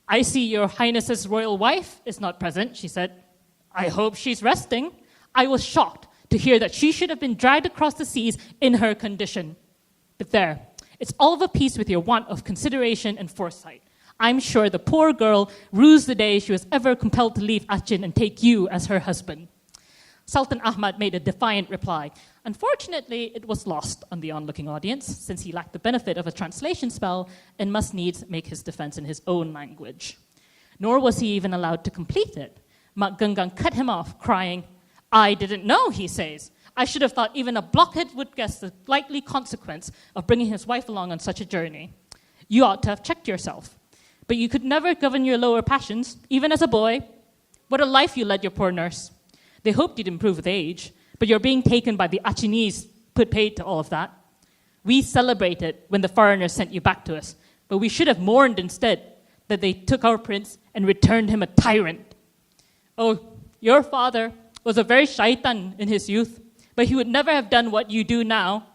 I see your Highness's royal wife is not present, she said. I hope she's resting. I was shocked to hear that she should have been dragged across the seas in her condition. But there, it's all of a piece with your want of consideration and foresight. I'm sure the poor girl rues the day she was ever compelled to leave Achin and take you as her husband. Sultan Ahmad made a defiant reply. Unfortunately, it was lost on the onlooking audience, since he lacked the benefit of a translation spell and must needs make his defense in his own language. Nor was he even allowed to complete it. Mak Gungang cut him off, crying, I didn't know, he says. I should have thought even a blockhead would guess the likely consequence of bringing his wife along on such a journey. You ought to have checked yourself. But you could never govern your lower passions, even as a boy. What a life you led your poor nurse. They hoped you'd improve with age, but you're being taken by the Achinese put paid to all of that. We celebrated when the foreigners sent you back to us, but we should have mourned instead that they took our prince and returned him a tyrant. Oh, your father was a very shaitan in his youth, but he would never have done what you do now.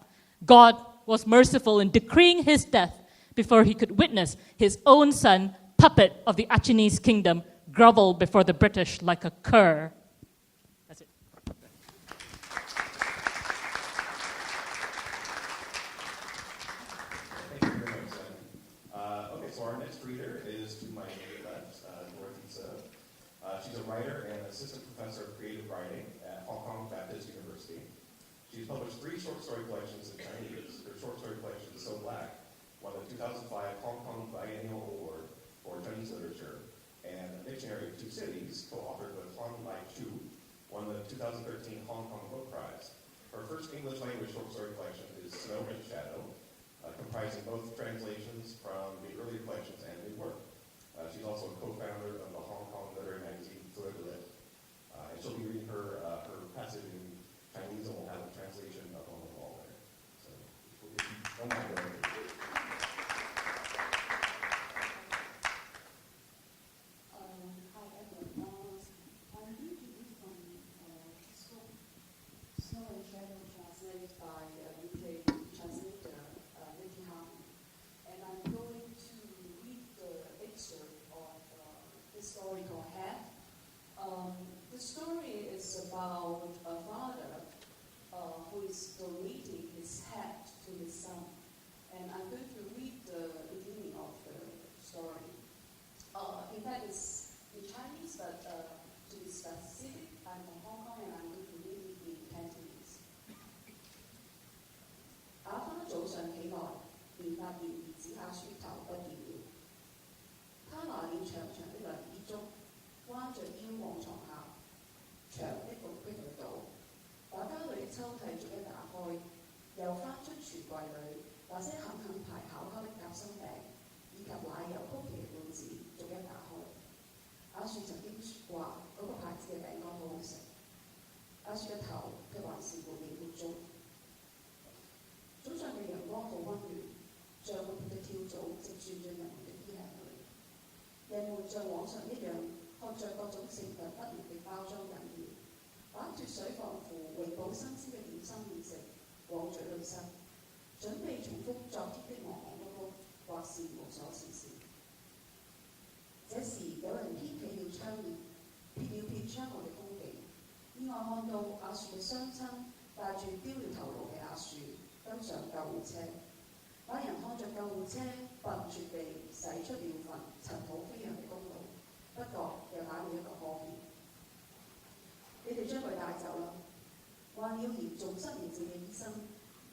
God was merciful in decreeing his death before he could witness his own son, puppet of the Achinese kingdom, grovel before the British like a cur. That's it. Thank you very much, Simon. Okay, so our next reader is to my immediate left, Dorothy. She's a writer and assistant professor of creative writing at Hong Kong Baptist University. She's published 3 short story collections in Chinese. Her short story collection, So Black, won the 2005 Hong Kong Biennial Award for Chinese Literature, and A Dictionary of Two Cities, co-authored with Han Lai Chu, won the 2013 Hong Kong Book Prize. Her first English language short story collection is Snow and Shadow, comprising both translations from the earlier collections and new work. She's also a co-founder of the Hong Kong literary magazine, Speculative, and she'll be reading her passage in Chinese, and we'll have a translation up on the wall there. So, if you don't mind going. The story is about a father who is donating his hat to his son. And I'm going to read the beginning of the story. In fact, it's in Chinese, but to be specific, I'm from Hong Kong and I'm going to read it in Cantonese. 阿花早上起來，便發現兒子阿雪頭不見了。他拿了長長的涼衣竹，彎着腰往床下。長的伏壁裏倒，把家裏的抽屉逐一打開，又翻出櫥櫃裏那些狠狠排巧克力夾心餅以及奶油曲奇嘅罐子逐一打開。阿雪曾經話嗰個牌子嘅餅乾好好食，阿雪嘅頭卻還是滿面污糟。早上嘅陽光好溫暖，像活潑嘅跳蚤直鑽進人們嘅衣領裏。人們像往常一樣，喝着各種成分不明嘅包裝飲料，把脱水防腐、永保新鮮嘅點心麵食往嘴裏塞，準備重複昨天的忙忙碌碌，或是無所事事。這時有人掀起了窗簾，撇了撇窗外嘅風景，意外看到阿樹嘅雙親帶住丟了頭顱嘅阿樹登上救護車。那人看着救護車笨拙地駛出了份塵土飛揚嘅公路，不覺又打了一個呵欠。你哋將佢帶走啦！患了嚴重失眠症嘅醫生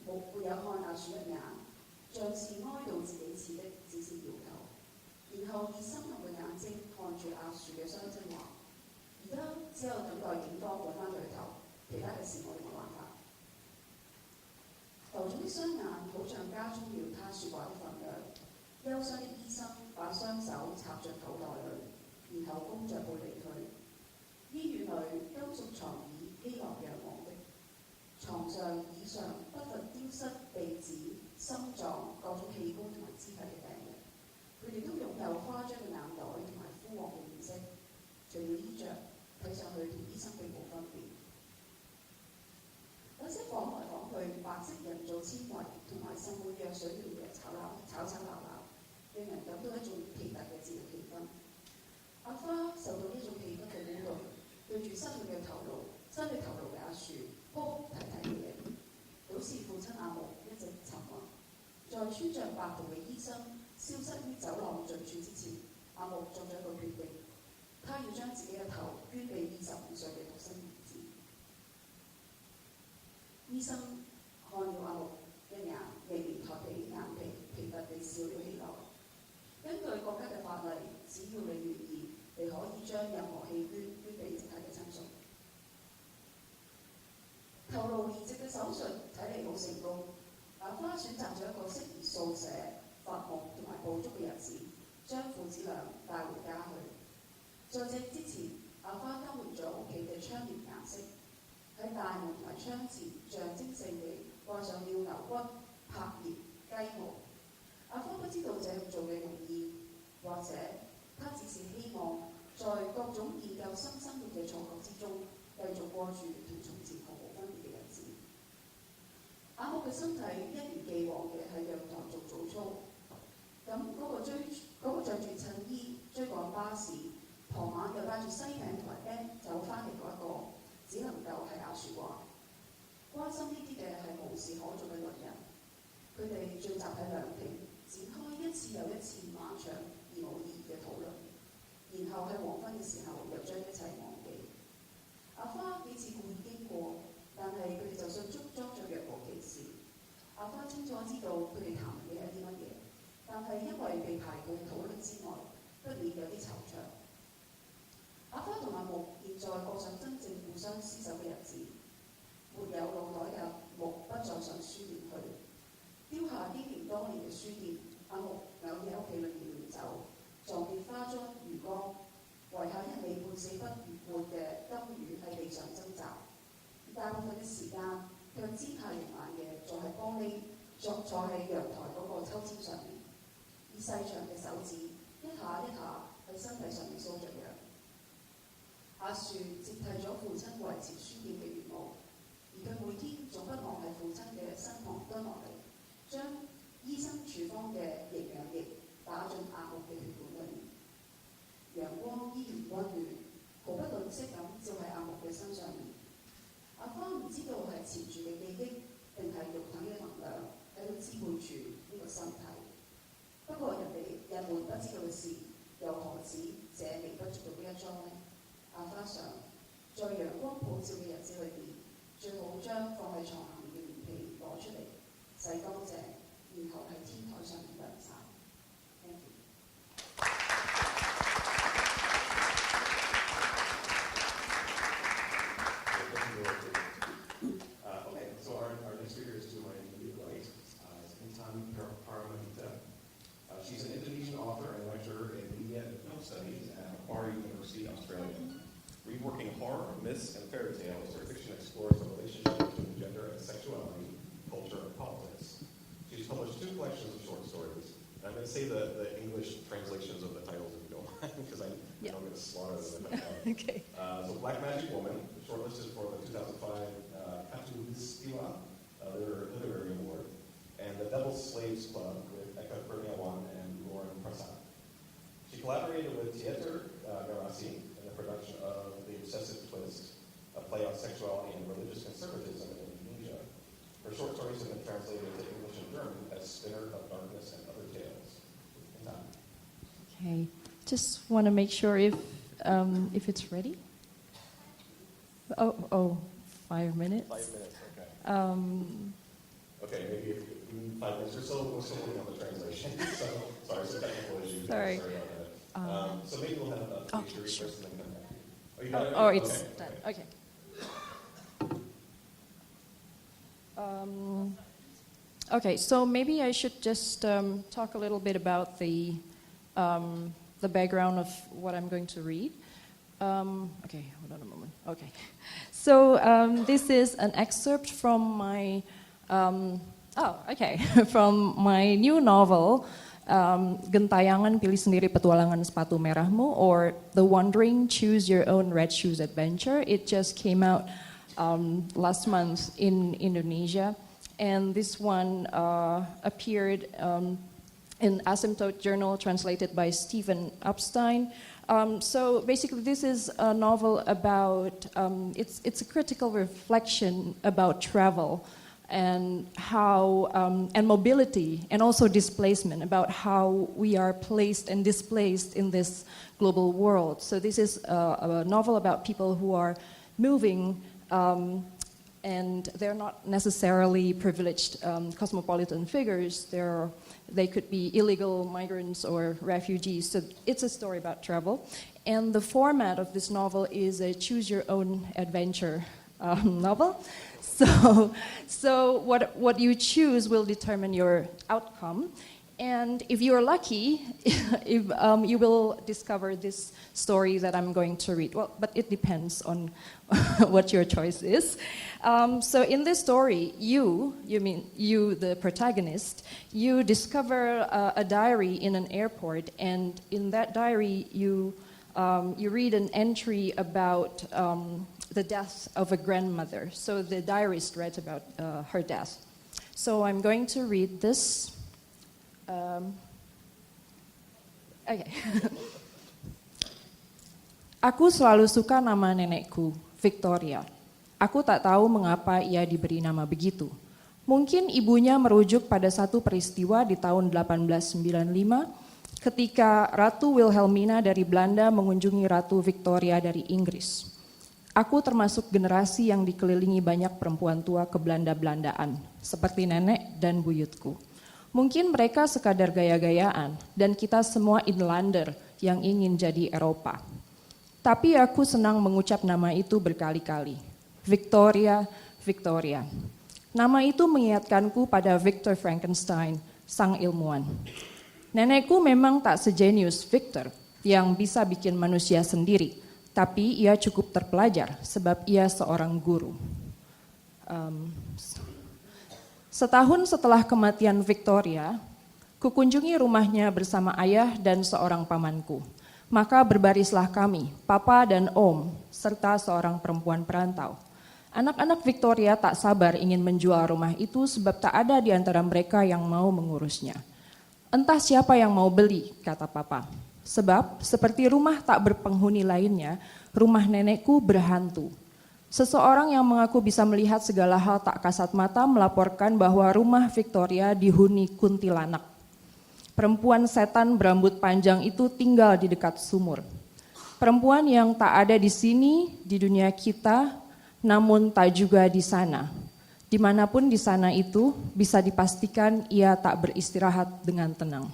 沒有看阿樹一眼，像是哀悼自己似的，只是搖頭。然後以深刻嘅眼睛看住阿樹嘅雙親話：而家只有等待警方揾翻佢頭，其他嘅事我哋冇辦法。浮腫的雙眼好像加重了他説話的份量。憂傷的醫生把雙手插進口袋裏，然後弓着背離去。醫院裏金屬床椅熙來攘往的，床上椅上不乏丟失鼻子、心臟、各種器官同埋肢體嘅病人。佢哋都擁有誇張嘅眼袋同埋枯黃嘅面色，除了衣着，睇上去同醫生並冇分別。那些晃來晃去白色人造纖維同埋滲滿藥水料嘅吵鬧，令人感到一種奇特嘅節日氣氛。身體頭顱嘅阿樹哭哭啼啼嘅，表示父親阿木一直沉默。在穿着白袍嘅醫生消失於走廊盡處之前，阿木作咗一個決定，他要將自己嘅頭捐俾25歲嘅獨生兒子。醫生看了阿木一眼，仍然抬起眼皮，疲乏地笑了起來。根據國家嘅法例，只要你願意，你可以將任何器官捐俾直系嘅親屬。頭顱移植嘅手術睇嚟好成功。阿花選擇咗一個適宜掃寫、發夢同埋捕捉嘅日子，將父子倆帶回家去。在這之前，阿花更換咗屋企嘅窗簾顏色，喺大門同埋窗前象徵性地掛上了牛骨、柏葉、雞毛。阿花不知道這樣做嘅用意，或者他只是希望在各種研究新生活嘅錯覺之中，繼續過住同從前毫無分別嘅日子。阿木嘅身體一如既往嘅喺陽台做早操，咁嗰個著住襯衣追趕巴士，傍晚又帶住西餅同埋 band 走翻嚟嗰一個，只能夠係阿樹話。關心呢啲嘅係無事可做嘅女人，佢哋聚集喺兩庭，展開一次又一次漫長而無意義嘅討論，然後喺黃昏嘅時候又將一切忘記。阿花幾次故意經過，但係佢哋就迅速裝作若無其事。阿花清楚知道佢哋談嘅係啲乜嘢，但係因為被排拒討論之外，不免有啲惆悵。阿花同阿木現在過上真正互相廝守嘅日子，沒有腦袋嘅木不再上書店去，丟下經營多年嘅書店。阿木偶爾喺屋企裏面亂走，撞見花樽、魚缸，遺下一尾半死不活嘅金魚喺地上掙扎。大部分嘅時間，佢姿態凌慢嘅坐喺玻璃，坐喺陽台嗰個秋千上面，以細長嘅手指一下一下喺身體上面搔着癢。阿樹接替咗父親維持書店嘅業務，而佢每天總不忘喺父親嘅身旁蹲落嚟，將醫生處方嘅營養液打進阿木嘅血管裏面。陽光依然溫暖，毫不吝嗇咁照喺阿木嘅身上面。阿花唔知道係纏住嘅記憶，定係肉體嘅能量喺度支配住呢個身體。不過人們不知道嘅事，又何止這微不足道嘅一樁呢？阿花想，在陽光普照嘅日子裏邊，最好將放喺床下面嘅棉被攞出嚟，洗乾淨，然後喺天台上面涼曬。Thank you. Okay, so our next speaker is to my immediate right, Intan Paramaditha. She's an Indonesian author and lecturer in media and film studies at Macquarie University, Australia. Reworking horror, myths, and fairy tales, her fiction explores the relationship between gender and sexuality, culture, and politics. She's published 2 collections of short stories. And I'm going to say the English translations of the titles if you don't mind, because I'm going to slaughter them. Okay. So Black Magic Woman, shortlisted for the 2005 Katulistiwa Literary Award, and The Devil's Slaves Club with Eka Kurniawan and Lauren Prasad. She collaborated with Theater Garasi in the production of The Obsessive Twist, a play on sexuality and religious conservatism in Indonesia. Her short stories have been translated into English and German as Spinner of Darkness and Other Tales. Okay, just want to make sure if it's ready. Oh, 5 minutes. 5 minutes, okay. Okay, maybe if you need 5 minutes or so, we're still working on the translation. So, sorry, some technical issues. Sorry. About that. So maybe we'll have a feature first and then come back. Oh, you got it? Oh, it's done. Okay. Okay, so maybe I should just talk a little bit about the background of what I'm going to read. Okay, hold on a moment. Okay, so this is an excerpt from my from my new novel, Gentayangan Pilih Sendiri Petualangan Sepatu Merahmu, or The Wandering Choose Your Own Red Shoes Adventure. It just came out last month in Indonesia, and this one appeared in Asymptote Journal, translated by Stephen Epstein. So basically, this is a novel about, it's a critical reflection about travel and how, and mobility, and also displacement, about how we are placed and displaced in this global world. So this is a novel about people who are moving, and they're not necessarily privileged cosmopolitan figures. They could be illegal migrants or refugees. So it's a story about travel. And the format of this novel is a choose-your-own-adventure novel. So what you choose will determine your outcome. And if you're lucky, you will discover this story that I'm going to read. Well, but it depends on what your choice is. So in this story, you, the protagonist, you discover a diary in an airport, and in that diary, you read an entry about the death of a grandmother. So the diarist read about her death. So I'm going to read this. Okay. Aku selalu suka nama nenekku, Victoria. Aku tak tahu mengapa ia diberi nama begitu. Mungkin ibunya merujuk pada satu peristiwa di tahun 1895 ketika Ratu Wilhelmina dari Belanda mengunjungi Ratu Victoria dari Inggris. Aku termasuk generasi yang dikelilingi banyak perempuan tua kebelanda-belandaan, seperti nenek dan buyutku. Mungkin mereka sekadar gaya-gayaan, dan kita semua inlander yang ingin jadi Eropa. Tapi aku senang mengucap nama itu berkali-kali. Victoria, Victoria. Nama itu mengingatkanku pada Victor Frankenstein, sang ilmuwan. Nenekku memang tak sejenius Victor yang bisa bikin manusia sendiri, tapi ia cukup terpelajar sebab ia seorang guru. Setahun setelah kematian Victoria, kukunjungi rumahnya bersama ayah dan seorang pamanku. Maka berbarislah kami, papa dan om, serta seorang perempuan perantau. Anak-anak Victoria tak sabar ingin menjual rumah itu sebab tak ada di antara mereka yang mau mengurusnya. Entah siapa yang mau beli, kata papa. Sebab seperti rumah tak berpenghuni lainnya, rumah nenekku berhantu. Seseorang yang mengaku bisa melihat segala hal tak kasat mata melaporkan bahwa rumah Victoria dihuni kuntilanak. Perempuan setan berambut panjang itu tinggal di dekat sumur. Perempuan yang tak ada di sini, di dunia kita, namun tak juga di sana. Dimanapun di sana itu, bisa dipastikan ia tak beristirahat dengan tenang.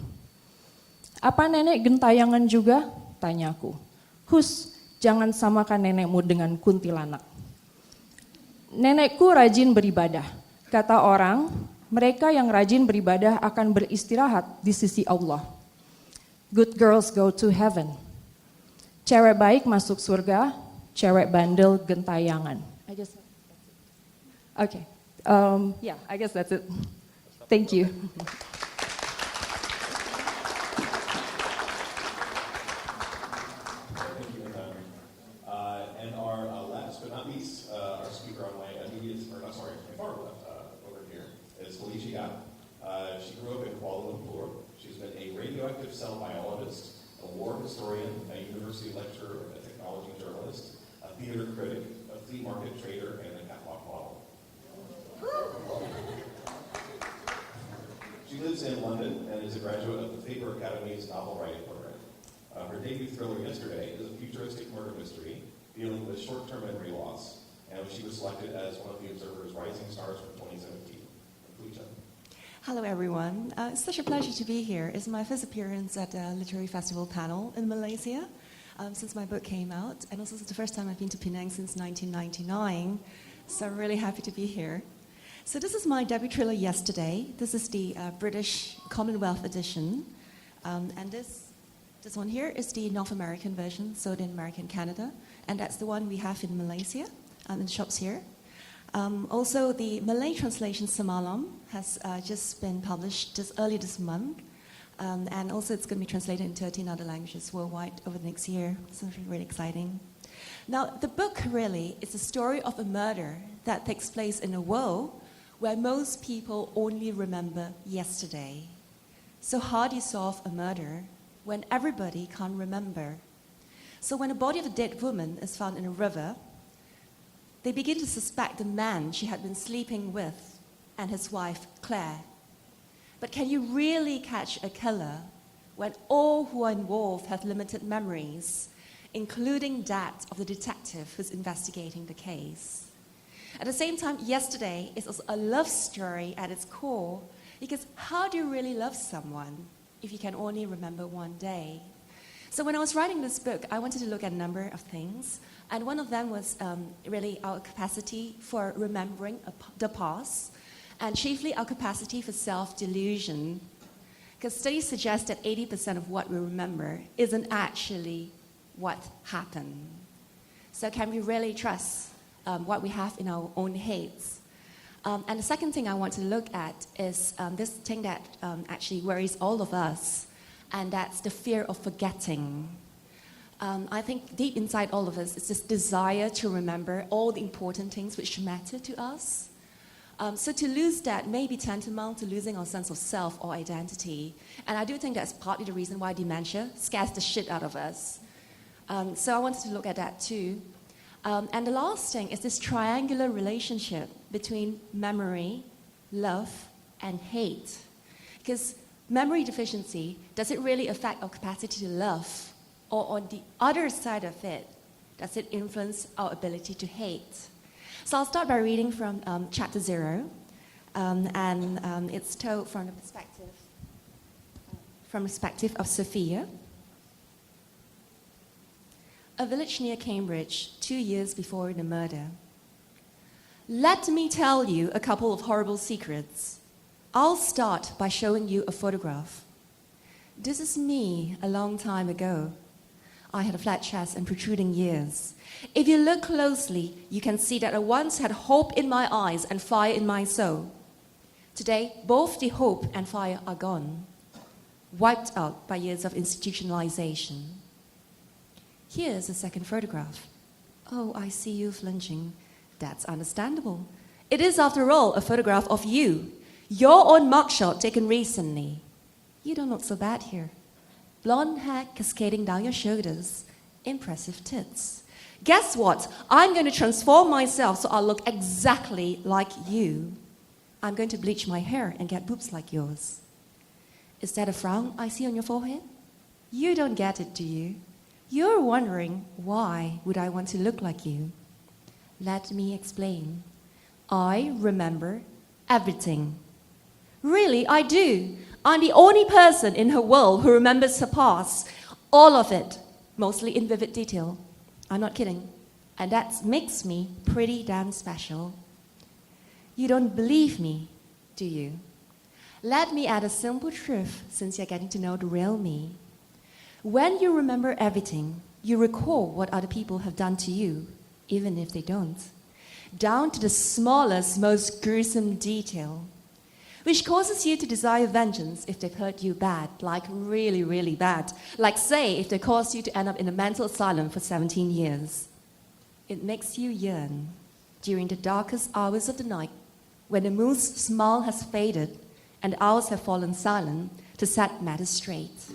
Apa nenek gentayangan juga? Tanyaku. Hus, jangan samakan nenekmu dengan kuntilanak. Nenekku rajin beribadah. Kata orang, mereka yang rajin beribadah akan beristirahat di sisi Allah. Good girls go to heaven. Cewek baik masuk surga, cewek bandel gentayangan. Okay. Yeah, I guess that's it. Thank you. And our last but not least, our speaker on my immediate, or not sorry, my far left over here is Felicia. She grew up in Kuala Lumpur. She's been a radioactive cell biologist, a war historian, a university lecturer, a technology journalist, a theater critic, a flea market trader, and a catwalk model. She lives in London and is a graduate of the Faber Academy's novel writing program. Her debut thriller yesterday is a futuristic murder mystery dealing with short-term memory loss, and she was selected as one of the Observer's Rising Stars for 2017. Felicia. Hello, everyone. It's such a pleasure to be here. It's my first appearance at a literary festival panel in Malaysia since my book came out, and also it's the first time I've been to Penang since 1999, so I'm really happy to be here. So this is my debut thriller yesterday. This is the British Commonwealth edition, and this one here is the North American version, sold in America and Canada, and that's the one we have in Malaysia, in the shops here. Also, the Malay translation Semalam has just been published early this month, and also it's going to be translated in 13 other languages worldwide over the next year, so it's really exciting. Now, the book really is a story of a murder that takes place in a world where most people only remember yesterday. So how do you solve a murder when everybody can't remember? So when a body of a dead woman is found in a river, they begin to suspect the man she had been sleeping with and his wife, Claire. But can you really catch a killer when all who are involved have limited memories, including that of the detective who's investigating the case? At the same time, Yesterday is also a love story at its core, because how do you really love someone if you can only remember one day? So when I was writing this book, I wanted to look at a number of things, and one of them was really our capacity for remembering the past, and chiefly our capacity for self-delusion. Because studies suggest that 80% of what we remember isn't actually what happened. So can we really trust what we have in our own heads? And the second thing I want to look at is this thing that actually worries all of us, and that's the fear of forgetting. I think deep inside all of us is this desire to remember all the important things which matter to us. So to lose that may be tantamount to losing our sense of self or identity. And I do think that's partly the reason why dementia scares the shit out of us. So I wanted to look at that too. And the last thing is this triangular relationship between memory, love, and hate. Because memory deficiency, does it really affect our capacity to love? Or on the other side of it, does it influence our ability to hate? So I'll start by reading from chapter 0, and it's told from the perspective of Sophia. A village near Cambridge, 2 years before the murder. Let me tell you a couple of horrible secrets. I'll start by showing you a photograph. This is me a long time ago. I had a flat chest and protruding ears. If you look closely, you can see that I once had hope in my eyes and fire in my soul. Today, both the hope and fire are gone, wiped out by years of institutionalization. Here's a second photograph. Oh, I see you flinching. That's understandable. It is, after all, a photograph of you, your own mugshot taken recently. You don't look so bad here. Blonde hair cascading down your shoulders, impressive tits. Guess what? I'm going to transform myself so I'll look exactly like you. I'm going to bleach my hair and get boobs like yours. Is that a frown I see on your forehead? You don't get it, do you? You're wondering, why would I want to look like you? Let me explain. I remember everything. Really, I do. I'm the only person in her world who remembers her past. All of it, mostly in vivid detail. I'm not kidding. And that makes me pretty damn special. You don't believe me, do you? Let me add a simple truth, since you're getting to know the real me. When you remember everything, you recall what other people have done to you, even if they don't, down to the smallest, most gruesome detail, which causes you to desire vengeance if they've hurt you bad, like really, really bad. Like, say, if they caused you to end up in a mental asylum for 17 years. It makes you yearn during the darkest hours of the night, when the moon's smile has faded and the hours have fallen silent, to set matters straight.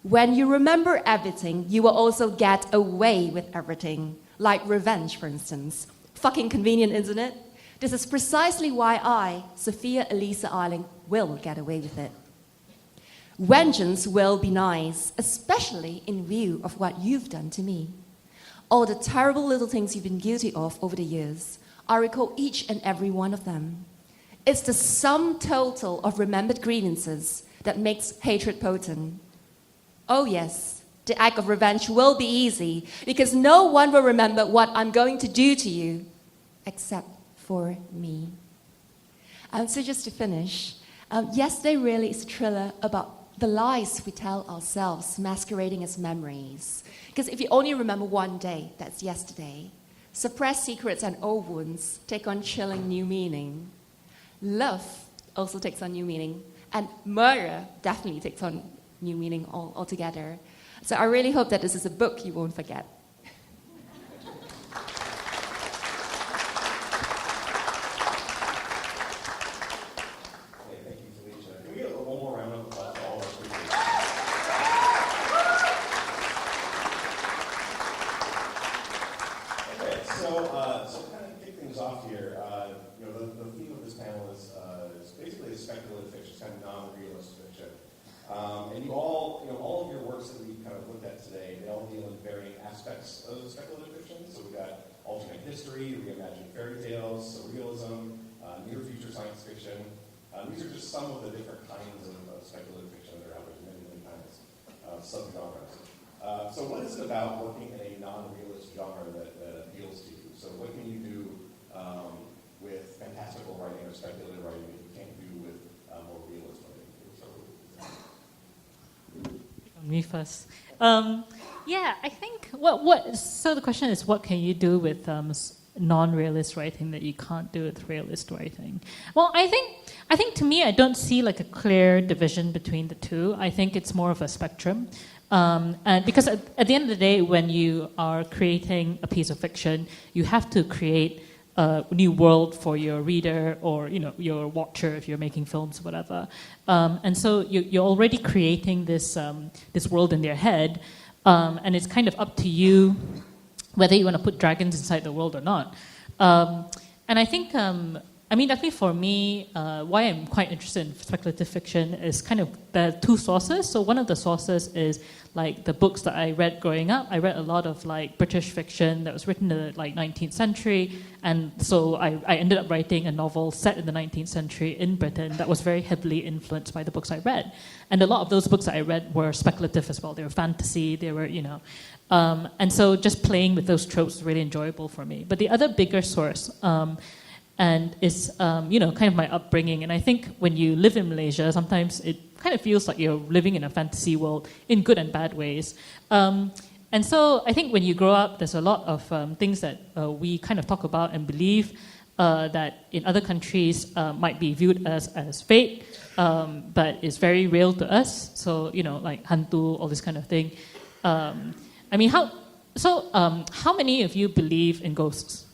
When you remember everything, you will also get away with everything, like revenge, for instance. Fucking convenient, isn't it? This is precisely why I, Sophia Elisa Eiling, will get away with it. Vengeance will be nice, especially in view of what you've done to me. All the terrible little things you've been guilty of over the years, I recall each and every one of them. It's the sum total of remembered grievances that makes hatred potent. Oh yes, the act of revenge will be easy, because no one will remember what I'm going to do to you, except for me. So just to finish, Yesterday really is a thriller about the lies we tell ourselves masquerading as memories. Because if you only remember one day, that's yesterday. Suppressed secrets and old wounds take on chilling new meaning. Love also takes on new meaning. And murder definitely takes on new meaning altogether. So I really hope that this is a book you won't forget. Okay, thank you, Felicia. Can we get one more round of imagine fairy tales, surrealism, near-future science fiction. These are just some of the different kinds of speculative fiction that are out there, many, many kinds of subgenres. So what is it about working in a non-realist genre that appeals to you? So what can you do with fantastical writing or speculative writing that you can't do with more realist writing? Me first. Yeah, I think so the question is, what can you do with non-realist writing that you can't do with realist writing? Well, I think to me, I don't see like a clear division between the two. I think it's more of a spectrum. And because at the end of the day, when you are creating a piece of fiction, you have to create a new world for your reader or your watcher if you're making films or whatever. And so you're already creating this world in their head, and it's kind of up to you whether you want to put dragons inside the world or not. And I think, definitely for me, why I'm quite interested in speculative fiction is kind of there are two sources. So one of the sources is like the books that I read growing up. I read a lot of like British fiction that was written in the like 19th century, and so I ended up writing a novel set in the 19th century in Britain that was very heavily influenced by the books I read. And a lot of those books that I read were speculative as well. They were fantasy. They were and so just playing with those tropes was really enjoyable for me. But the other bigger source and is kind of my upbringing. And I think when you live in Malaysia, sometimes it kind of feels like you're living in a fantasy world in good and bad ways. And so I think when you grow up, there's a lot of things that we kind of talk about and believe that in other countries might be viewed as fake, but is very real to us. So like hantu, all this kind of thing. How many of you believe in ghosts?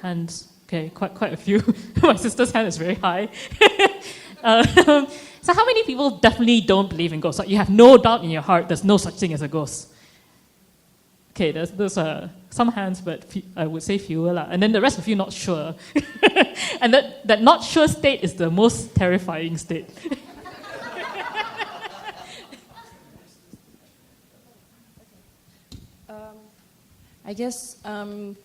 Hands. Okay, quite a few. My sister's hand is very high. So how many people definitely don't believe in ghosts? Like you have no doubt in your heart there's no such thing as a ghost. Okay, there's some hands, but I would say fewer. And then the rest of you not sure. And that not sure state is the most terrifying state. I guess the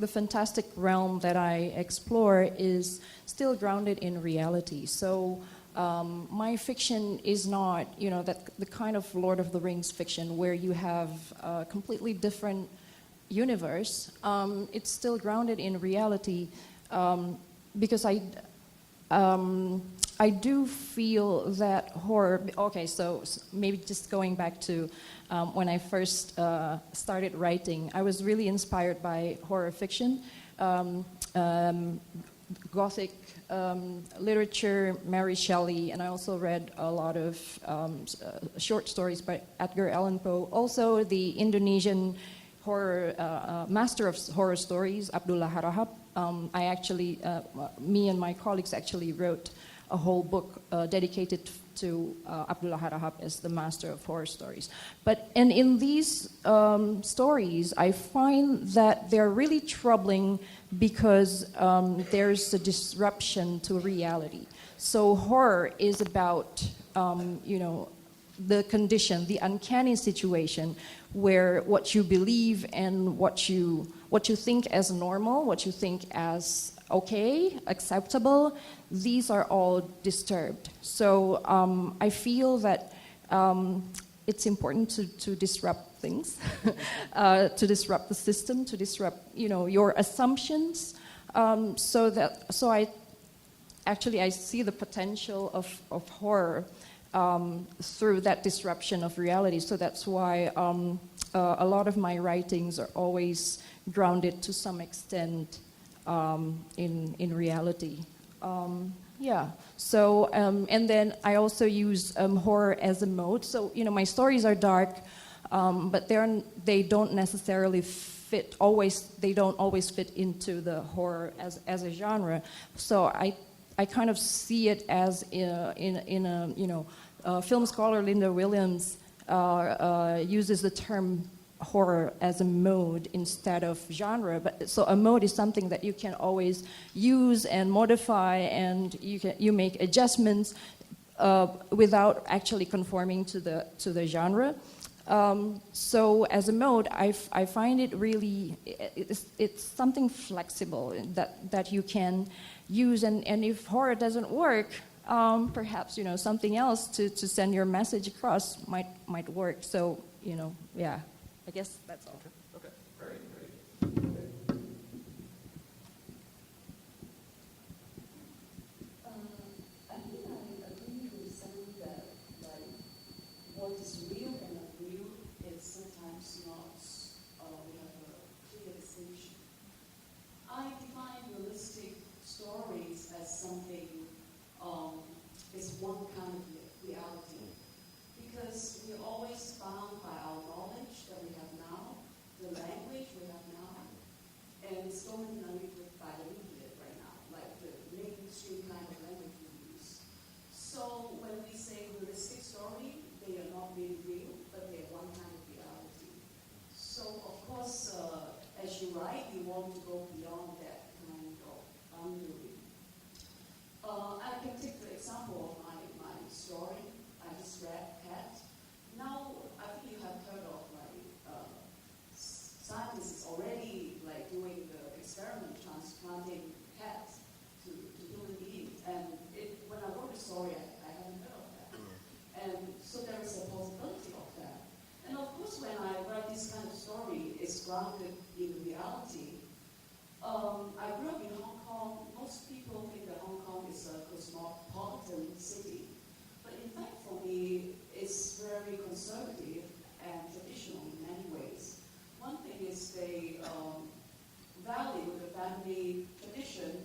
fantastic realm that I explore is still grounded in reality. So my fiction is not, the kind of Lord of the Rings fiction where you have a completely different universe. It's still grounded in reality because I do feel that horror. Okay, so maybe just going back to when I first started writing, I was really inspired by horror fiction, Gothic literature, Mary Shelley, and I also read a lot of short stories by Edgar Allan Poe. Also, the Indonesian horror master of horror stories, Abdullah Harahap. Me and my colleagues actually wrote a whole book dedicated to Abdullah Harahap as the master of horror stories. And in these stories, I find that they're really troubling because there's a disruption to reality. So horror is about, the condition, the uncanny situation where what you believe and what you think as normal, what you think as okay, acceptable, these are all disturbed. So I feel that it's important to disrupt things, to disrupt the system, to disrupt your assumptions. So I see the potential of horror through that disruption of reality. So that's why a lot of my writings are always grounded to some extent in reality. So and then I also use horror as a mode. So my stories are dark, but they don't necessarily fit always. They don't always fit into the horror as a genre. So I kind of see it as in a film scholar Linda Williams uses the term horror as a mode instead of genre. But so a mode is something that you can always use and modify, and you make adjustments without actually conforming to the genre. So as a mode, I find it really, it's something flexible that you can use, and if horror doesn't work, perhaps something else to send your message across might work. So yeah, I guess that's all. Okay, great. I think I agree with saying that what is real and unreal is sometimes not, we have a clear distinction. I define realistic stories as something, is one kind of reality. Because we're always bound by our knowledge that we have now, the language we have now, and it's dominated by the media right now, like the mainstream kind of language we use. So when we say realistic story, they are not really real, but they are one kind of reality. So of course, as you write, you want to go beyond that kind of boundary. I can take the example of my story. I just read Cat. Now, I think you have heard of scientists already doing the experiment transplanting cats to human beings. And when I wrote the story, I hadn't heard of that. And so there is a possibility of that. And of course, when I write this kind of story, it's grounded in reality. I grew up in Hong Kong. Most people think that Hong Kong is a cosmopolitan city. But in fact, for me, it's very conservative and traditional in many ways. One thing is they value the family tradition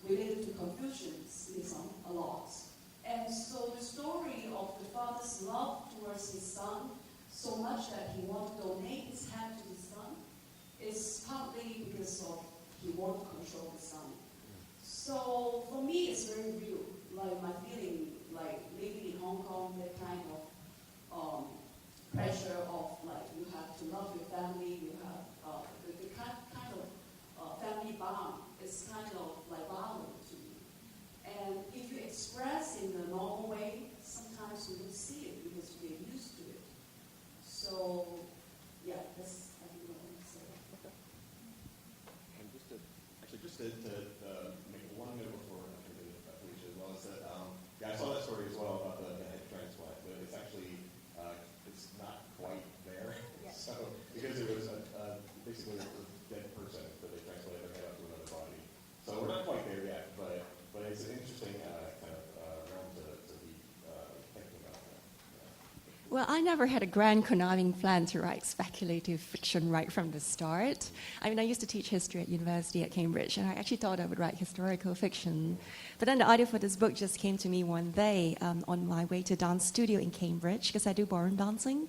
related to Confucianism a lot. And so the story of the father's love towards his son, so much that he wants to donate his hand to his son, is partly because of he wants to control the son. So for me, it's very real. My feeling, living in Hong Kong, that kind of pressure of you have to love your family, you have the kind of family bond is kind of violent to me. And if you express in the normal way, sometimes we don't see it because we're used to it. So yeah, that's I think what I want to say. And just to make one note before I turn to Felicia as well, is that I saw that story as well about the head transplant, but it's actually it's not quite there. Yeah. So because it was basically a dead person that they transplanted their head up to another body. So we're not quite there yet, but it's an interesting kind of realm to be thinking about that. Yeah. Well, I never had a grand conniving plan to write speculative fiction right from the start. I mean, I used to teach history at university at Cambridge, and I actually thought I would write historical fiction. But then the idea for this book just came to me one day on my way to a dance studio in Cambridge, because I do ballroom dancing.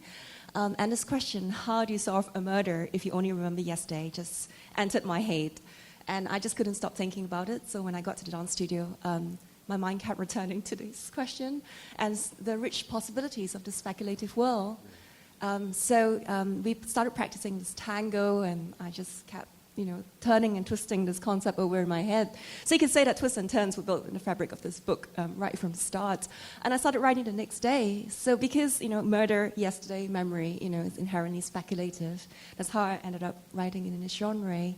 And this question, how do you solve a murder if you only remember yesterday, just entered my head. And I just couldn't stop thinking about it. So when I got to the dance studio, my mind kept returning to this question and the rich possibilities of the speculative world. So we started practicing this tango, and I just kept, turning and twisting this concept over in my head. So you could say that twists and turns were built in the fabric of this book right from the start. And I started writing the next day. So because, murder, yesterday, memory, is inherently speculative, that's how I ended up writing it in this genre.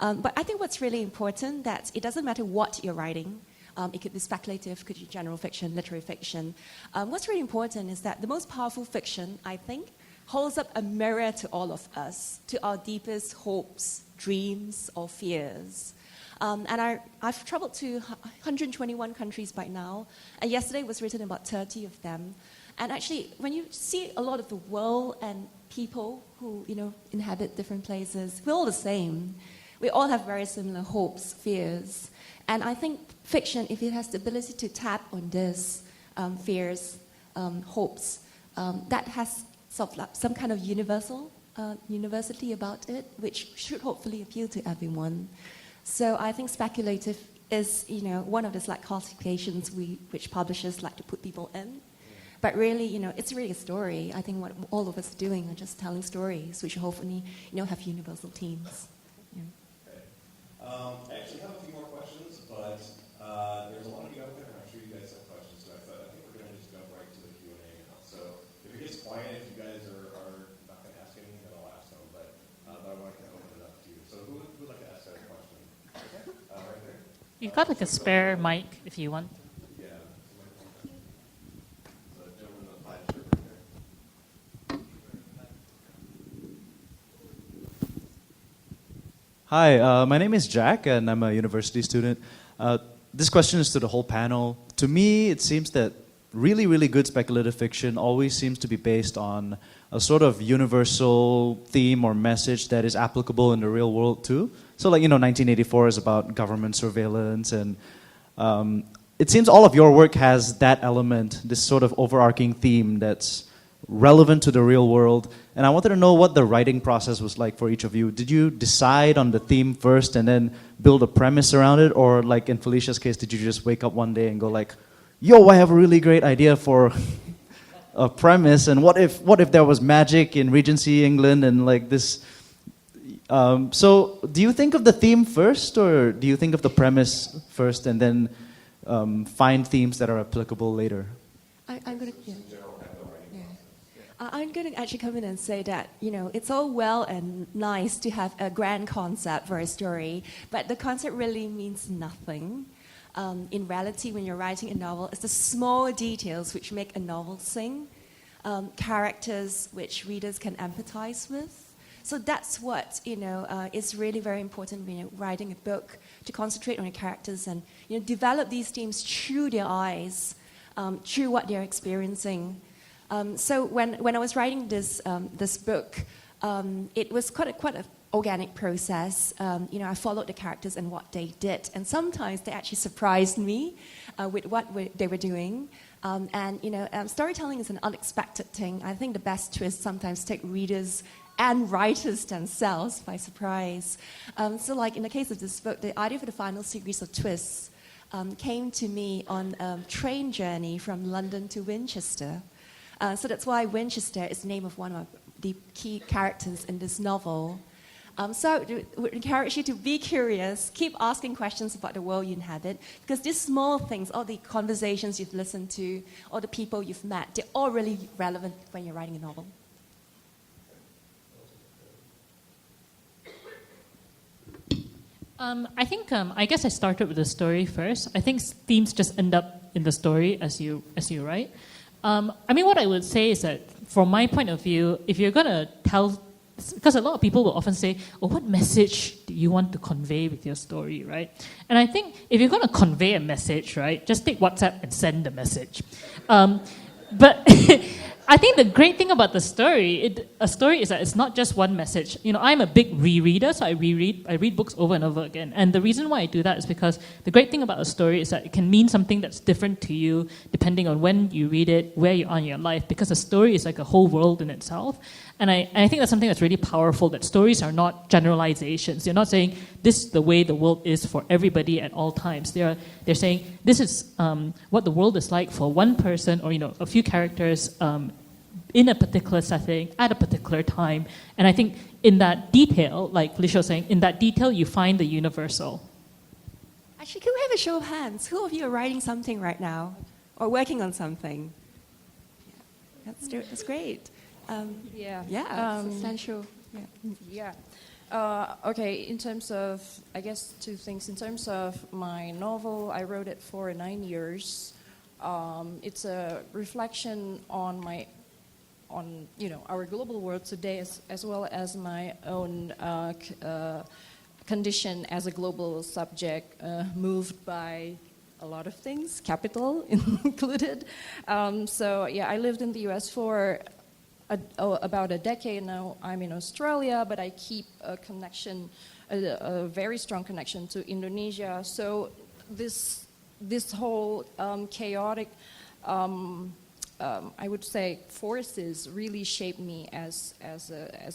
But I think what's really important, that it doesn't matter what you're writing. It could be speculative, could be general fiction, literary fiction. What's really important is that the most powerful fiction, I think, holds up a mirror to all of us, to our deepest hopes, dreams, or fears. And I've traveled to 121 countries by now, and yesterday was written about 30 of them. And actually, when you see a lot of the world and people who inhabit different places, we're all the same. We all have very similar hopes, fears. And I think fiction, if it has the ability to tap on this fears, hopes, that has some kind of universality about it, which should hopefully appeal to everyone. So I think speculative is, one of the classifications which publishers like to put people in. But really, it's really a story. I think what all of us are doing are just telling stories, which hopefully, have universal themes. Yeah. I actually have a few more questions, but there's a lot of you out there, and I'm sure you guys have questions, so I think we're going to just jump right to the Q&A now. So if it gets quiet, if You got like a spare mic if you want. Yeah. The gentleman in the plaid shirt right there. Hi, my name is Jack, and I'm a university student. This question is to the whole panel. To me, it seems that really, really good speculative fiction always seems to be based on a sort of universal theme or message that is applicable in the real world too. So, like, 1984 is about government surveillance, and it seems all of your work has that element, this sort of overarching theme that's relevant to the real world. And I wanted to know what the writing process was like for each of you. Did you decide on the theme first and then build a premise around it? Or like in Felicia's case, did you just wake up one day and go like, yo, I have a really great idea for a premise, and what if there was magic in Regency England and like this? So do you think of the theme first, or do you think of the premise first and then find themes that are applicable later? I'm going to... Yeah. I'm going to actually come in and say that, it's all well and nice to have a grand concept for a story, but the concept really means nothing. In reality, when you're writing a novel, it's the small details which make a novel sing, characters which readers can empathize with. So that's what, is really very important when you're writing a book, to concentrate on your characters and, develop these themes through their eyes, through what they're experiencing. So when I was writing this book, it was quite an organic process. I followed the characters and what they did, and sometimes they actually surprised me with what they were doing. Storytelling is an unexpected thing. I think the best twists sometimes take readers and writers themselves by surprise. So, like in the case of this book, the idea for the final series of twists came to me on a train journey from London to Winchester. So that's why Winchester is the name of one of the key characters in this novel. So I would encourage you to be curious, keep asking questions about the world you inhabit, because these small things, all the conversations you've listened to, all the people you've met, they're all really relevant when you're writing a novel. I think I guess I started with the story first. I think themes just end up in the story as you write. What I would say is that, from my point of view, if you're going to tell, because a lot of people will often say, what message do you want to convey with your story, right? And I think if you're going to convey a message, right, just take WhatsApp and send the message. But I think the great thing about a story is that it's not just one message. I'm a big rereader, so I read books over and over again. And the reason why I do that is because the great thing about a story is that it can mean something that's different to you depending on when you read it, where you are in your life, because a story is like a whole world in itself. And I think that's something that's really powerful, that stories are not generalizations. They're not saying this is the way the world is for everybody at all times. They're saying this is what the world is like for one person, or a few characters in a particular setting at a particular time. And I think in that detail, like Felicia was saying, in that detail you find the universal. Actually, can we have a show of hands? Who of you are writing something right now, or working on something? That's great. It's essential. Okay, in terms of, I guess, two things. In terms of my novel, I wrote it for 9 years. It's a reflection on our global world today, as well as my own condition as a global subject, moved by a lot of things, capital included. I lived in the U.S. for about a decade now. I'm in Australia, but I keep a connection, a very strong connection to Indonesia. So this whole chaotic, I would say, forces really shaped me as a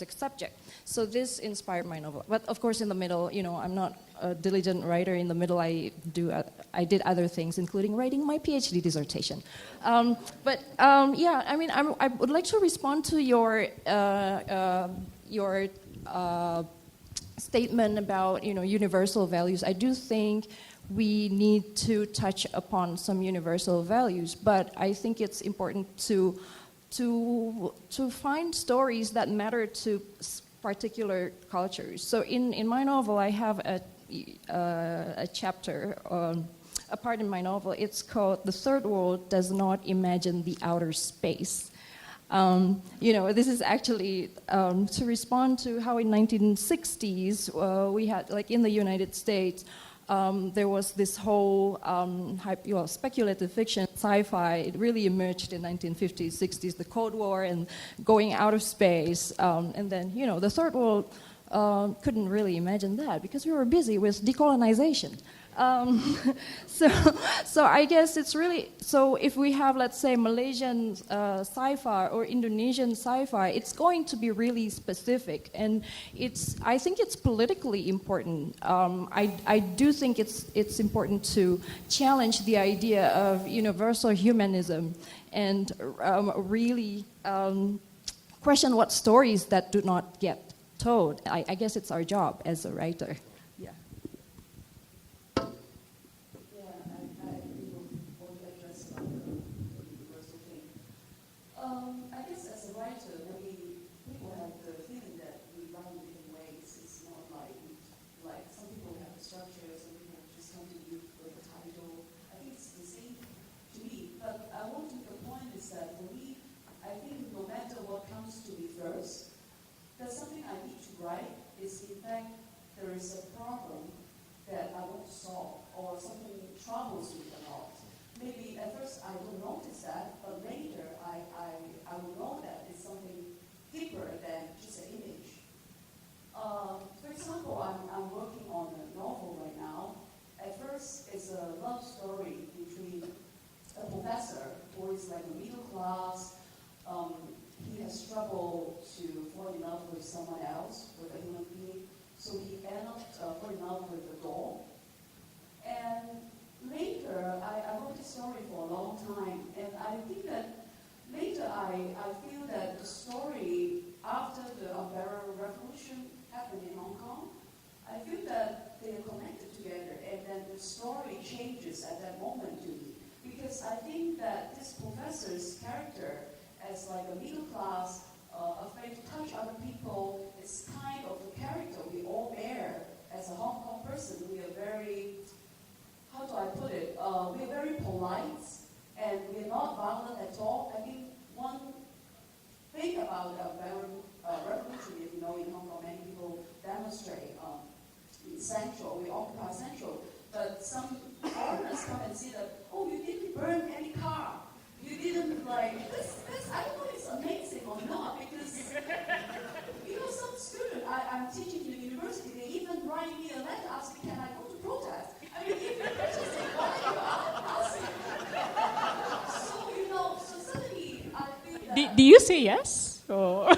subject. So this inspired my novel. But of course, in the middle, I'm not a diligent writer. In the middle, I did other things, including writing my PhD dissertation. I would like to respond to your statement about universal values. I do think we need to touch upon some universal values, but I think it's important to find stories that matter to particular cultures. So in my novel, I have a chapter, a part in my novel. It's called "The Third World Does Not Imagine the Outer Space." This is actually to respond to how in 1960s we had, like in the United States, there was this whole speculative fiction, sci-fi. It really emerged in 1950s, 60s, the Cold War and going out of space. And then, the Third World couldn't really imagine that because we were busy with decolonization. So I guess it's really, so if we have, let's say, Malaysian sci-fi or Indonesian sci-fi, it's going to be really specific, and I think it's politically important. I do think it's important to challenge the idea of universal humanism and really question what stories that do not get told. I guess it's our job as a writer. I guess as a writer, maybe people have the feeling that we write in different ways. It's not like some people have a structure, some people just come to you with a title. I think it's the same to me. But I want to make a point is that for me, I think no matter what comes to me first, there's something I need to write is in fact there is a problem that I want to solve or something troubles me a lot. Maybe at first I don't notice that, but later I will know that it's something deeper than just an image. For example, I'm working on a novel right now. At first, it's a love story between a professor who is like a middle class. He has struggled to fall in love with someone else, with a human being. So he ended up falling in love with a doll. And later, I wrote this story for a long time, and I think that later I feel that the story after the Umbrella Revolution happened in Hong Kong, I feel that they are connected together, and then the story changes at that moment to me. Because I think that this professor's character, as like a middle class, afraid to touch other people, is kind of the character we all bear as a Hong Kong person. We are very, how do I put it? We are very polite, and we are not violent at all. I think one thing about the revolution, if you know, in Hong Kong, many people demonstrate in Central, we occupy Central, but some foreigners come and see that, oh, you didn't burn any car. You didn't this, I don't know if it's amazing or not, because, some student, I'm teaching in the university, they even write me a letter asking, can I go to protest? I mean, if you're protesting, why are you asking? So suddenly I feel that... Do you say yes? Or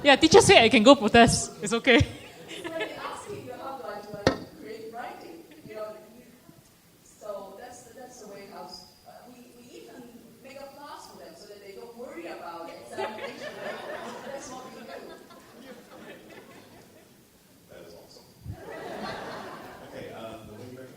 yeah, teacher say I can go protest. It's okay. It's like asking you, how do I create writing? So that's the way how we even make a class for them so that they don't worry about examination. That's what we do. That is awesome. Okay, the lady right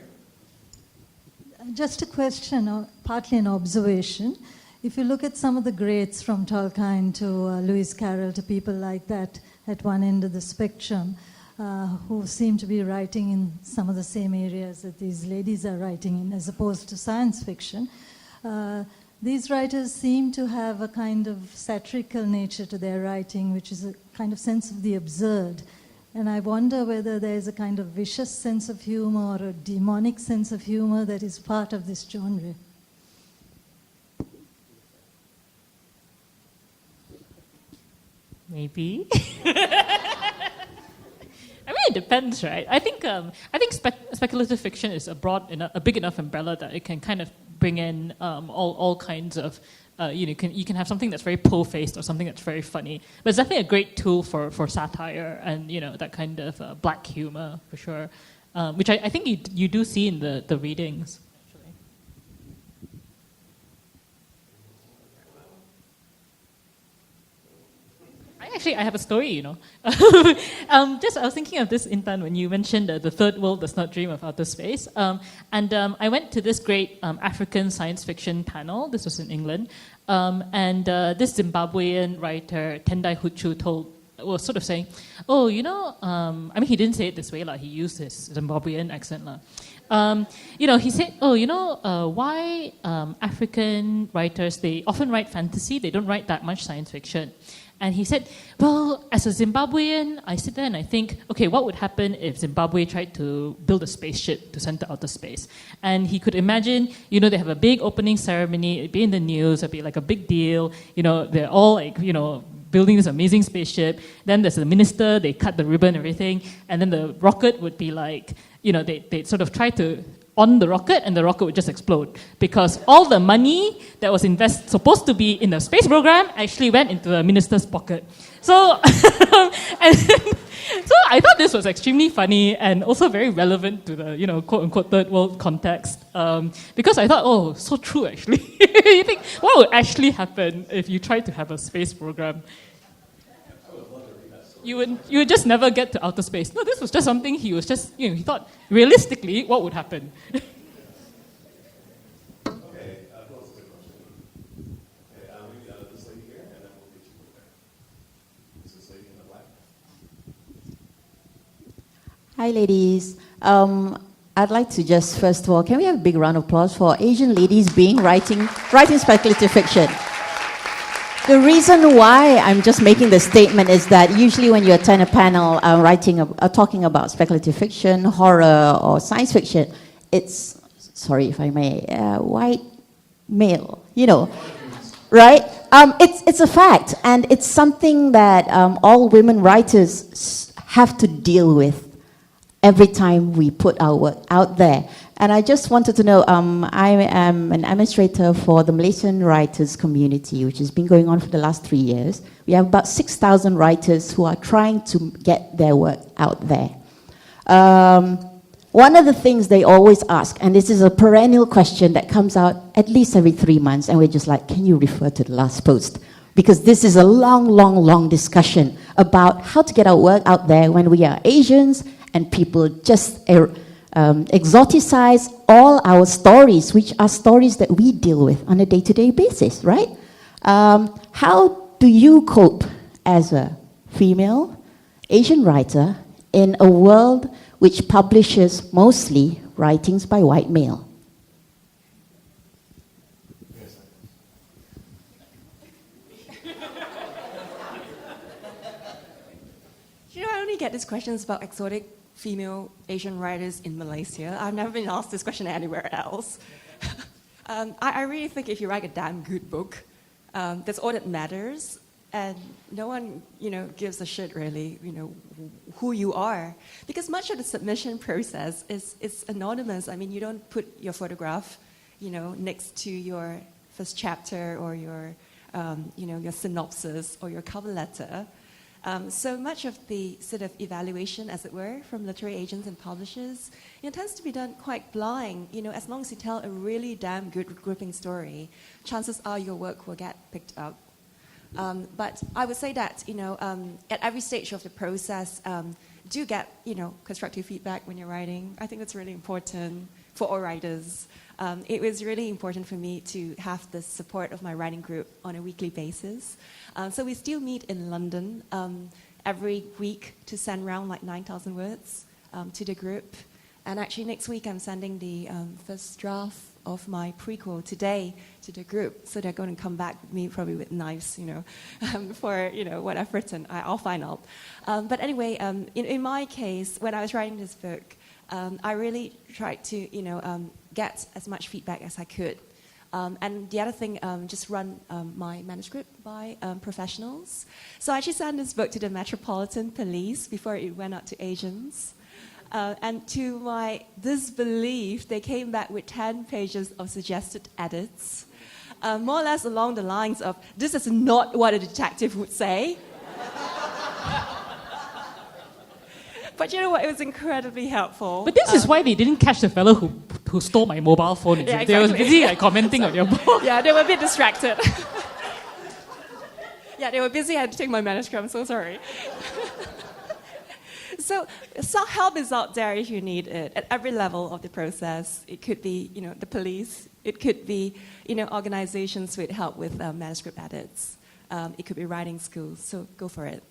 here. Just a question, or partly an observation. If you look at some of the greats from Tolkien to Lewis Carroll to people like that at one end of the spectrum, who seem to be writing in some of the same areas that these ladies are writing in, as opposed to science fiction, these writers seem to have a kind of satirical nature to their writing, which is a kind of sense of the absurd. And I wonder whether there's a kind of vicious sense of humor or a demonic sense of humor that is part of this genre. Maybe. I mean, it depends, right? I think speculative fiction is a big enough umbrella that it can kind of bring in all kinds of. You can have something that's very po-faced or something that's very funny, but it's definitely a great tool for satire and that kind of black humor for sure, which I think you do see in the readings. I have a story, I was thinking of this, Intan, when you mentioned the third world does not dream of outer space. I went to this great African science fiction panel. This was in England. This Zimbabwean writer, Tendai Huchu, was sort of saying, oh, I mean, he didn't say it this way, he used his Zimbabwean accent. He said, why African writers, they often write fantasy, they don't write that much science fiction. And he said, well, as a Zimbabwean, I sit there and I think, okay, what would happen if Zimbabwe tried to build a spaceship to send to outer space? And he could imagine, they have a big opening ceremony, it'd be in the news, it'd be like a big deal, they're all building this amazing spaceship. Then there's the minister, they cut the ribbon and everything, and then the rocket would be they'd sort of try to on the rocket, and the rocket would just explode because all the money that was supposed to be in the space program actually went into the minister's pocket. So, so I thought this was extremely funny and also very relevant to the quote-unquote third world context, because I thought, oh, so true actually. You think, what would actually happen if you tried to have a space program? You would just never get to outer space. No, this was just something he was just, he thought, realistically, what would happen? Okay, who else has a question? Okay, maybe this lady here, and then we'll get you over there. Is this lady in the black? Hi, ladies. I'd like to just, first of all, can we have a big round of applause for Asian ladies writing speculative fiction? The reason why I'm just making the statement is that usually when you attend a panel talking about speculative fiction, horror, or science fiction, it's, sorry if I may, white male, right? It's a fact, and it's something that all women writers have to deal with every time we put our work out there. And I just wanted to know, I am an administrator for the Malaysian writers community, which has been going on for the last 3 years. We have about 6,000 writers who are trying to get their work out there. One of the things they always ask, and this is a perennial question that comes out at least every 3 months, and we're just like, can you refer to the last post? Because this is a long, long, long discussion about how to get our work out there when we are Asians and people just exoticize all our stories, which are stories that we deal with on a day-to-day basis, right? How do you cope as a female Asian writer in a world which publishes mostly writings by white male? I only get these questions about exotic female Asian writers in Malaysia. I've never been asked this question anywhere else. I really think if you write a damn good book, that's all that matters, and no one, gives a shit really, who you are, because much of the submission process is anonymous. I mean, you don't put your photograph, next to your first chapter or your, your synopsis or your cover letter. So much of the sort of evaluation, as it were, from literary agents and publishers, tends to be done quite blind. As long as you tell a really damn good, gripping story, chances are your work will get picked up. But I would say that, at every stage of the process, do get, constructive feedback when you're writing. I think that's really important for all writers. It was really important for me to have the support of my writing group on a weekly basis. So we still meet in London every week to send around like 9,000 words to the group. And actually next week I'm sending the first draft of my prequel today to the group. So they're going to come back with me probably with knives, for, what I've written. I'll find out. But anyway, in my case, when I was writing this book, I really tried to, get as much feedback as I could. And the other thing, just run my manuscript by professionals. So I actually sent this book to the Metropolitan Police before it went out to agents. And to my disbelief, they came back with 10 pages of suggested edits, more or less along the lines of, this is not what a detective would say. But you know what? It was incredibly helpful. But this is why they didn't catch the fellow who stole my mobile phone. Yeah, exactly. They were busy commenting on your book. Yeah, they were a bit distracted. Yeah, they were busy editing my manuscript. I'm so sorry. So help is out there if you need it at every level of the process. It could be, the police. It could be, organizations with help with manuscript edits. It could be writing schools. So go for it.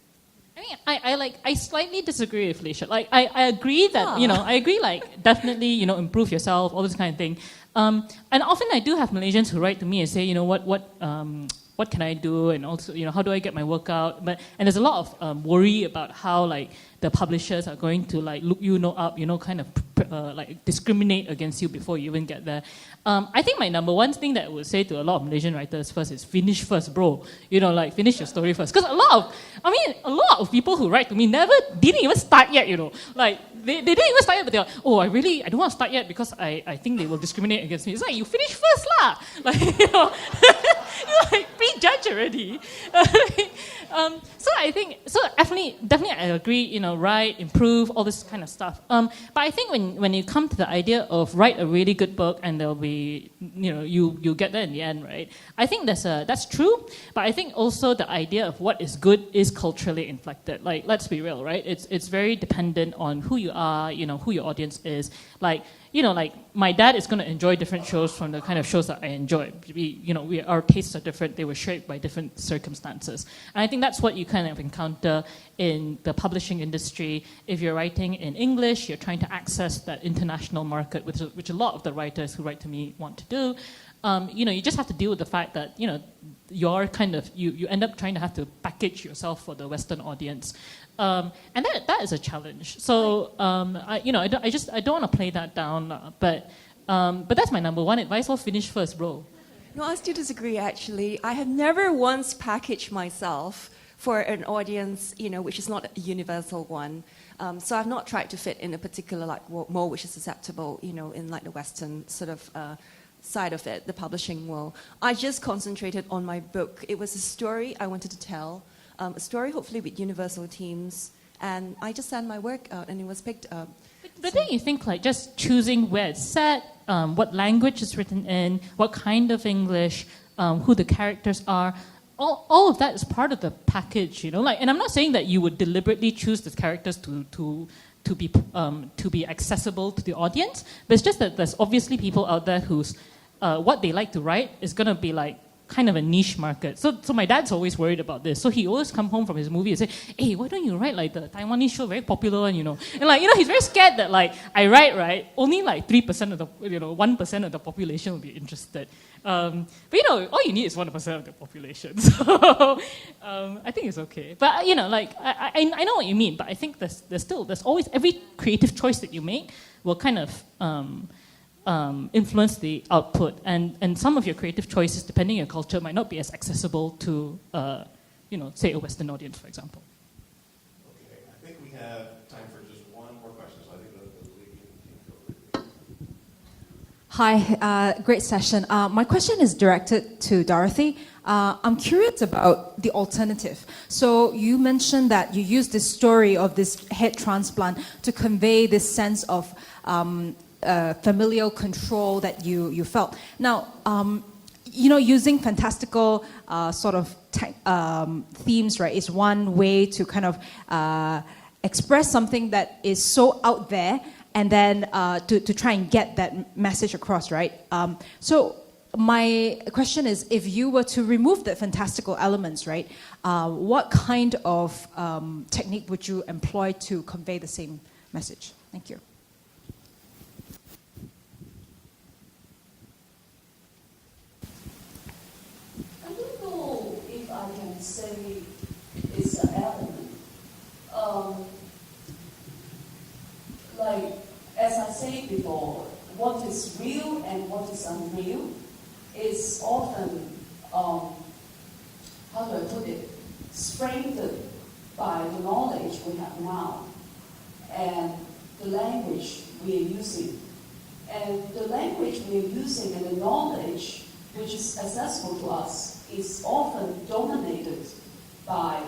I mean, I slightly disagree with Felicia. Like, I agree that, I agree, like, definitely, improve yourself, all this kind of thing. And often I do have Malaysians who write to me and say, what can I do? And also, how do I get my work out? And there's a lot of worry about how, like, the publishers are going to, like, look up, kind of, like, discriminate against you before you even get there. I think my number one thing that I would say to a lot of Malaysian writers first is finish first, bro. Like, finish your story first. Because a lot of people who write to me didn't even start yet, Like, they didn't even start yet, but they're like, oh, I don't want to start yet because I think they will discriminate against me. It's like, you finish first lah. Like, you're like prejudge already. So I think, definitely I agree, write, improve, all this kind of stuff. But I think when you come to the idea of write a really good book and there'll be, you'll get there in the end, right? I think that's true, but I think also the idea of what is good is culturally inflected. Like, let's be real, right? It's very dependent on who you are, who your audience is. Like, like my dad is going to enjoy different shows from the kind of shows that I enjoy. Our tastes are different. They were shaped by different circumstances. And I think that's what you kind of encounter in the publishing industry. If you're writing in English, you're trying to access that international market, which a lot of the writers who write to me want to do. You just have to deal with the fact that, you're kind of, you end up trying to have to package yourself for the Western audience. And that is a challenge. So, I don't want to play that down, but that's my number one advice. I'll finish first, bro. No, I still disagree, actually. I have never once packaged myself for an audience, which is not a universal one. So I've not tried to fit in a particular, like, more which is acceptable, in, like, the Western sort of side of it, the publishing world. I just concentrated on my book. It was a story I wanted to tell, a story hopefully with universal themes, and I just sent my work out and it was picked up. But don't you think, like, just choosing where it's set, what language it's written in, what kind of English, who the characters are, all of that is part of the package, Like, and I'm not saying that you would deliberately choose the characters to be accessible to the audience, but it's just that there's obviously people out there whose what they like to write is going to be like kind of a niche market. So my dad's always worried about this. So he always come home from his movie and say, hey, why don't you write like the Taiwanese show, very popular one, And like, he's very scared that like I write, only like 3% of the, 1% of the population will be interested. But all you need is 1% of the population. So I think it's okay. But I know what you mean, but I think there's always, every creative choice that you make will kind of influence the output, and some of your creative choices, depending on your culture, might not be as accessible to, say a Western audience, for example. Okay, I think we have time for just one more question, so I think the lady can go. Hi, great session. My question is directed to Dorothy. I'm curious about the alternative. So you mentioned that you used this story of this head transplant to convey this sense of familial control that you felt. Now, using fantastical sort of themes, right, is one way to kind of express something that is so out there, and then to try and get that message across, right? So my question is, if you were to remove the fantastical elements, right, what kind of technique would you employ to convey the same message? Thank you. Say it's an element. Like, as I said before, what is real and what is unreal is often, how do I put it, strengthened by the knowledge we have now and the language we are using. And the language we are using and the knowledge which is accessible to us is often dominated by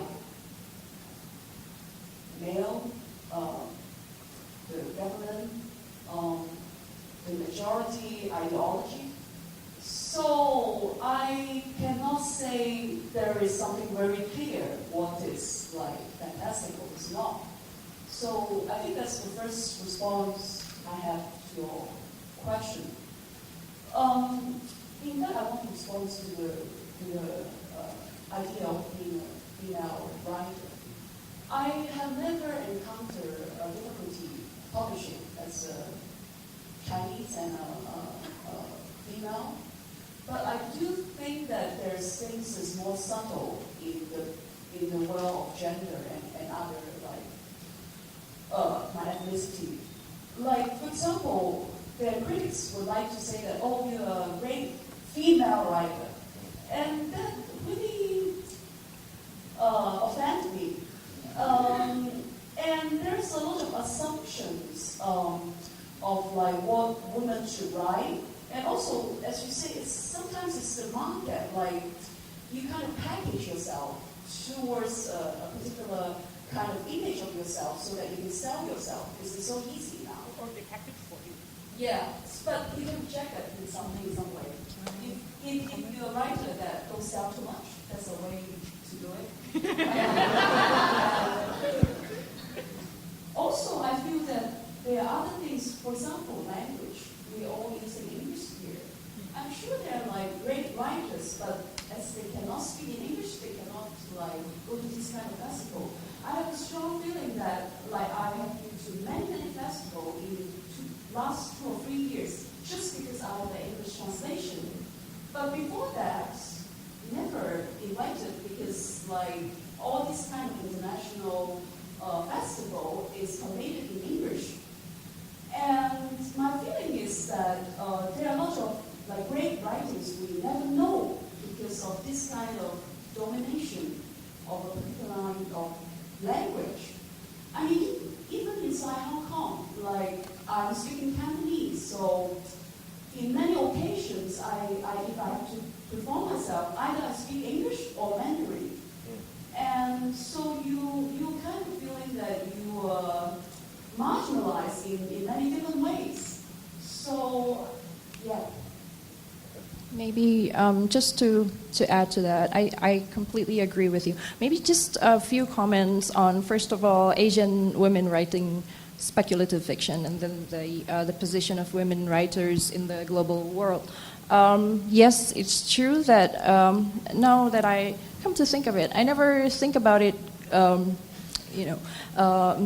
male, the government, the majority ideology. So I cannot say there is something very clear what is like fantastical is not. So I think that's the first response I have to your question. In that, I want to respond to the idea of being a female writer. I in the world of gender and other my ethnicity. Like, for example, their critics would like to say that, oh, you're a great female writer. And that really offended me. And there's a lot of assumptions of like what women should write. And also, as you say, sometimes it's the market, like you kind of package yourself towards a particular kind of image of yourself so that you can sell yourself. This is so easy now. Or they package for you. Yeah, but you can reject it in some way. If you're a writer that don't sell too much, that's a way to do it. Also, I feel that there are other things, for example, language. We all use English here. I'm sure there are like great writers, but as they cannot speak in English, they cannot like go to this kind of festival. I have a strong feeling that like I have been to many festivals in last 2 or 3 years just because I have the English translation. But before that, never invited because like all this kind of international festival is conveyed in English. And my feeling is that there are a lot of like great writings we never know because of this kind of domination of a particular kind of language. I mean, even inside Hong Kong, like I'm speaking Cantonese, so in many occasions, if I have to perform myself, either I speak English or Mandarin. And so you kind of feeling that you are marginalized in many different ways. So, yeah. Maybe just to add to that, I completely agree with you. Maybe just a few comments on, first of all, Asian women writing speculative fiction, and then the position of women writers in the global world. Yes, it's true that now that I come to think of it, I never think about it,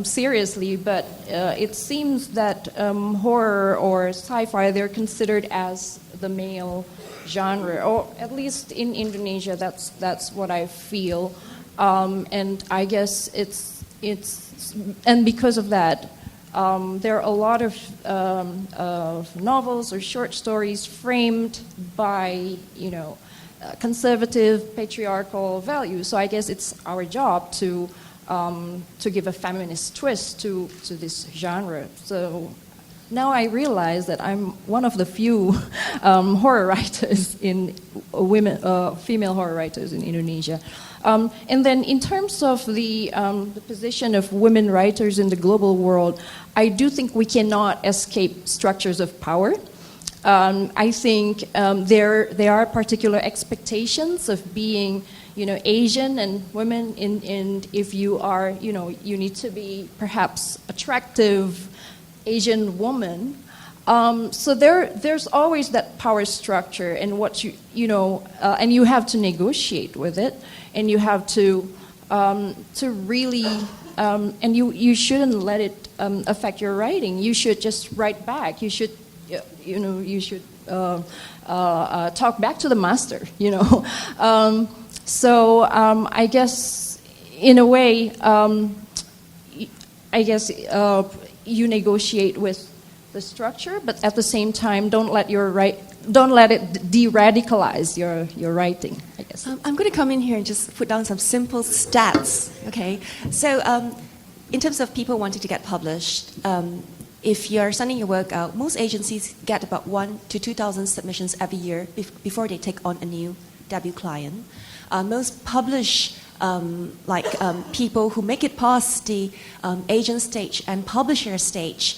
seriously. But it seems that horror or sci-fi, they're considered as the male genre, or at least in Indonesia, that's what I feel, and I guess it's and because of that. There are a lot of novels or short stories framed by, conservative, patriarchal values. So I guess it's our job to give a feminist twist to this genre. So now I realize that I'm one of the few horror writers female horror writers in Indonesia. And then in terms of the position of women writers in the global world, I do think we cannot escape structures of power. I think there are particular expectations of being, Asian and women, and if you are, you need to be perhaps attractive Asian woman. So there's always that power structure, and what and you have to negotiate with it, and you have to really, and you shouldn't let it affect your writing. You should just write back. You should, talk back to the master. So I guess in a way, you negotiate with the structure, but at the same time, don't let it de-radicalize your writing, I guess. I'm going to come in here and just put down some simple stats, okay? So in terms of people wanting to get published, if you're sending your work out, most agencies get about 1,000 to 2,000 submissions every year before they take on a new debut client. Most publish people who make it past the agent stage and publisher stage.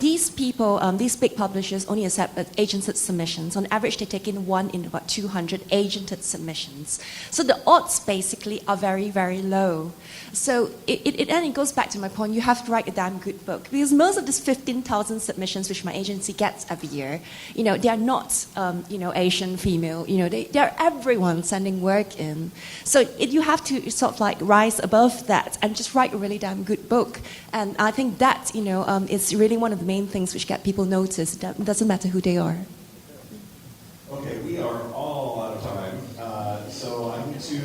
These people, these big publishers only accept agented submissions. On average, they take in 1 in about 200 agented submissions. So the odds basically are very, very low. So it goes back to my point, you have to write a damn good book. Because most of these 15,000 submissions which my agency gets every year, they are not, Asian, female, they are everyone sending work in. So you have to sort of like rise above that and just write a really damn good book. And I think that, is really one of the main things which get people noticed. It doesn't matter who they are. Okay, we are all out of time. So I'm to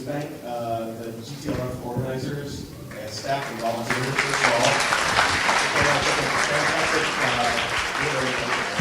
thank the GTLF organizers and staff and volunteers as well. Fantastic literary